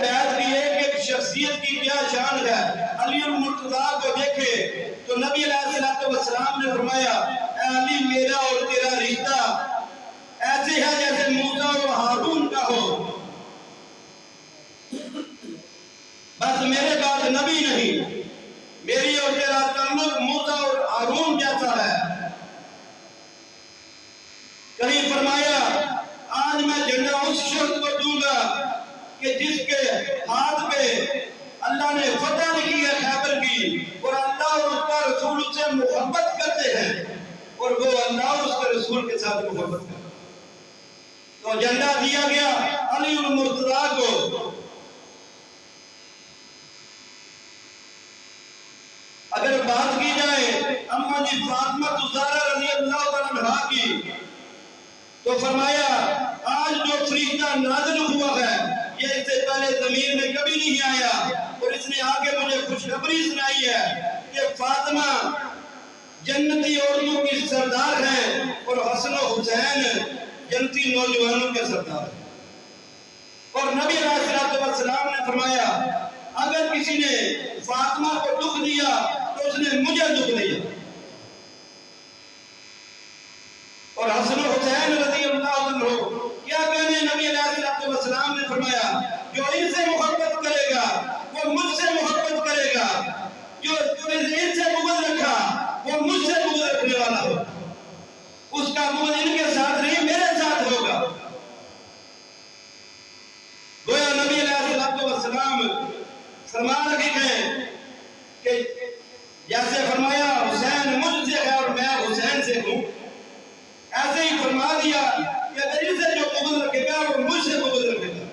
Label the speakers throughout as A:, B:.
A: بیعت کی ایک شخصیت کی کیا شان ہے. علی المرتضیٰ کو دیکھے تو نبی علیہ السلام نے فرمایا اے علی میرا اور تیرا رشتہ ایسے ہے جیسے موسیٰ اور ہارون کا ہو. بس میرے بعد نبی نہیں, میری اور تیرا تعلق موسیٰ اور ہارون جیسا ہے. کہیں فرمایا آج میں جھنڈا اس شخص کو دوں گا کہ جس کے ہاتھ پہ اللہ نے فتح لکھی ہے خیبر کی, اور اللہ اور اس کا رسول اس سے محبت کرتے ہیں, اور وہ اللہ اور اس کے رسول کے ساتھ محبت کرتے ہیں. تو جھنڈا دیا گیا علی المرتضیٰ کو. اگر بات کی جائے اماں جی فاطمہ الزہرا رضی اللہ تعالیٰ عنہا کی, تو فرمایا آج جو فرشتہ نازل ہوا ہے یہ اس سے پہلے زمین میں کبھی نہیں آیا, اور اس نے آگے مجھے خوشخبری سنائی ہے کہ فاطمہ جنتی عورتوں کی سردار ہیں اور حسن و حسین جنتی نوجوانوں کے سردار ہیں. اور نبی علیہ السلام نے فرمایا اگر کسی نے فاطمہ کو دکھ دیا تو اس نے مجھے دکھ دیا. اور حسن و حسین رضی اللہ عنہ کیا کہنے, نبی علیہ السلام نے فرمایا جو ان سے محبت کرے گا وہ مجھ سے محبت کرے گا, جو ان سے بغض رکھا وہ مجھ سے بغض رکھنے والا ہو. اس کا بغض ان کے ساتھ نہیں میرے ساتھ ہوگا. گویا نبی علیہ السلام فرما رہے ہیں کہ جیسے فرمایا حسین مجھ سے ہے اور میں حسین سے ہوں, ایسے ہی فرما دیا کہ اگر ان سے جو بغض رکھے گا وہ مجھ سے بغض رکھے گا,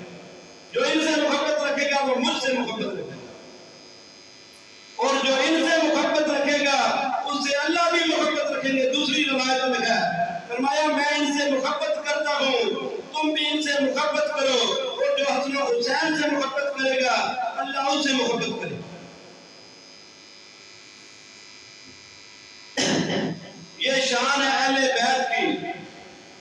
A: جو ان سے محبت رکھے گا وہ مجھ سے محبت رکھے گا, اور جو ان سے محبت رکھے گا اس سے اللہ بھی محبت رکھیں گے. دوسری روایت میں ہے فرمایا میں ان سے محبت کرتا ہوں تم بھی ان سے محبت کرو, اور جو حسن و حسین سے محبت کرے گا اللہ اس سے محبت کرے گا.